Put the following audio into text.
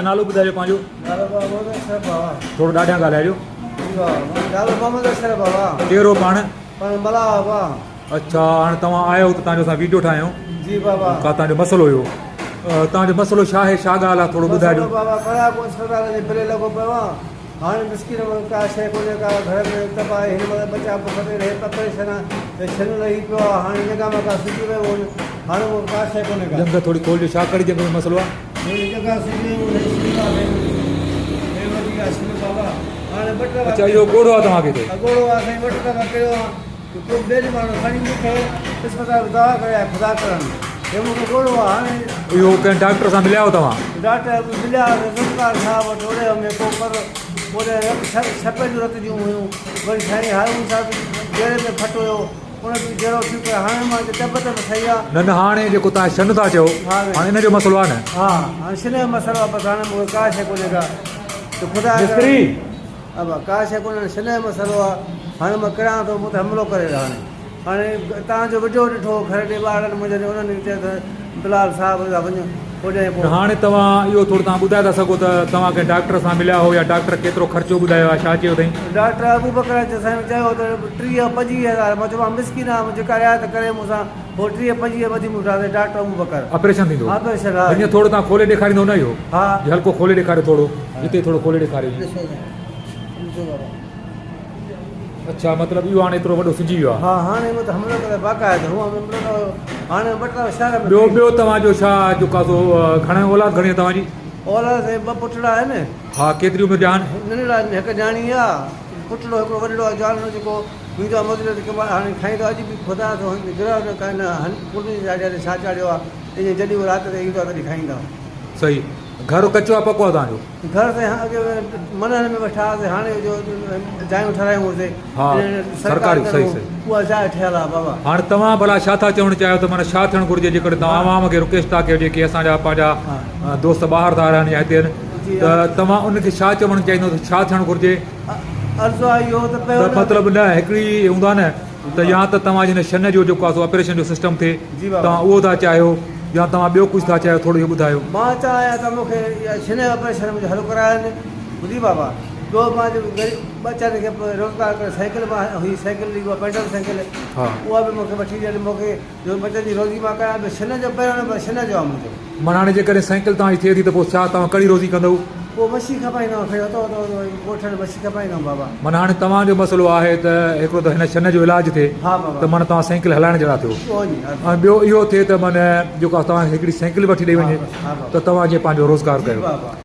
नालो ॿुधाइजो पंहिंजो थोरो ॾाढियां ॻाल्हाइजो। कहिड़ो पाण? अच्छा हाणे तव्हां आयो त तव्हांजो असां वीडियो ठाहियूं जी बाबा का तव्हांजो मसइलो हुयो तव्हांजो मसइलो छा आहे, छा ॻाल्हि आहे, थोरो ॿुधाइजो। बाबा परा को अस्पताल जे बिल लॻो पियो आहे। हाणे मिस्किन का शइ कोन्हे का घर में तबाह हिन महिल बचा खपे रहे परेशान आहे छन लही पियो आहे। हाणे जॻह में का सुजी वियो हाणे उहो का शइ कोन्हे का जंग थोरी खोलिजो, छा कड़ी जंग में मसइलो आहे? जॻह सुजी बाबा हाणे अच्छा इहो ॻोड़ो आहे तव्हांखे हिते? ॻोड़ो आहे साईं, ॿ टे दफ़ा कयो आहे को ॿिए ॾींहुं माण्हू खणी मूंखे अस्पताल दवा करे ख़ुदा करणु हे मूंखे ॻोड़ो आहे। हाणे इहो कंहिं डॉक्टर सां मिलिया आहियो तव्हां? डॉक्टर मिलिया सरकार साहब वटि ओड़े में को पर ओड़े छपे जूं रत जूं हुयूं वरी साईं हारून साहिब जहिड़े में फट हुयो उन जहिड़ो थी पियो। हाणे मां तबियत में सही आहे। न न हाणे जेको तव्हां शन था चयो हाणे इन जो मसइलो आहे न? हा हाणे शन जो मसइलो आहे बसि हाणे मूंखे का शइ कोन्हे का त ख़ुदा अब का शइ कोन्हे शन जो मसइलो आहे। हाणे मां करियां थो मूं ते हमिलो करे हाणे तव्हांजो वीडियो ॾिठो घर ॾे ॿारनि मुंहिंजे उन्हनि चयो त बिलाल साहिब वञो होॾे हाणे तव्हां इहो थोरो तव्हां ॿुधाए था सघो त तव्हां कंहिं डॉक्टर सां मिलिया हो या डॉक्टर केतिरो ख़र्चो ॿुधायो आहे, छा चयो अथई? डॉक्टर अबू बकर साईं चयो त 30-25,000 मां चयो मिस्किन आहे जेका रियायत करे मूंसां पोइ 30-25 वधी मूंखे डॉक्टर अबू बकर ऑपरेशन थींदो? ऑपरेशन हीअं थोरो तव्हां खोले ॾेखारींदो न इहो? हा हल्को खोले ॾेखारियो थोरो हिते थोरो खोले ॾेखारियो। अच्छा मतिलबु इहो हाणे एतिरो वॾो सिजी वियो आहे? हा हाणे मूं त हमिलो करे बाक़ाइदा हाणे ॿियो तव्हांजो छा जेको आहे सो घणे औलाद घणी आहे तव्हांजी? औलाद साईं 2 पुटड़ा आहिनि। हा केतिरी उमिरि जा आहिनि? नंढड़ा हिकु ॼाणी आहे पुटड़ो हिकिड़ो वॾो आहे ॼाण जेको मुंहिंजो मज़ूर हाणे खाईंदो अॼु बि ख़ुदा थो गिरह पुलिस छा चाढ़ियो आहे ईअं जॾहिं उहो राति ते ईंदो आहे तॾहिं खाईंदा। सही घर कचो आहे पको आहे तव्हांजो? घर ते अॻे मननि में वेठा हुआसीं हाणे जो जायूं ठारायूं हुआसीं हा सरकारी सही सही उहा जाइ ठहियल आहे बाबा। हाणे तव्हां भला छा था चवणु चाहियो त माना छा थियणु घुरिजे जेकॾहिं तव्हां आवाम खे रिक्वेस्ट था कयो जेके असांजा पंहिंजा दोस्त ॿाहिरि था रहनि या हिते आहिनि त तव्हां उनखे छा चवणु चाहींदो त छा थियणु घुरिजे? अर्ज़ु आहे इहो त मतिलबु न हिकिड़ी हूंदो आहे न त या त तव्हां जिन शन जो जेको आहे ऑपरेशन जो सिस्टम थिए तव्हां उहो था चाहियो या तव्हां ॿियो कुझु था चाहियो, थोरो इहो ॿुधायो। मां चाहियां त मूंखे शन जो ऑपरेशन मुंहिंजो हल कराइनि ॿुधी बाबा। ॿियो मां ग़रीब ॿचनि खे रोज़गार करे साइकिल मां हुई साइकिल उहा पेडल साइकिल उहा बि मूंखे वठी ॾियनि मूंखे जो बचनि जी रोज़ी मां कयां शन जो पहिरियों नंबर शन जो आहे मुंहिंजो। माना हाणे जेकॾहिं साइकिल तव्हांजी थिए थी त पोइ छा तव्हां कड़ी रोज़ी कंदव? पोइ मच्छी खपाईंदुमि खणी ॻोठनि मच्छी खपाईंदुमि बाबा। माना हाणे तव्हांजो मसइलो आहे त हिकिड़ो त हिन शन जो इलाजु थिए हा बाबा त माना तव्हां साइकिल हलाइण जहिड़ा थियो ऐं ॿियो इहो थिए त माना जेको आहे तव्हांखे हिकिड़ी साइकिल वठी ॾेई वञे त तव्हां जीअं पंहिंजो रोज़गार कयो।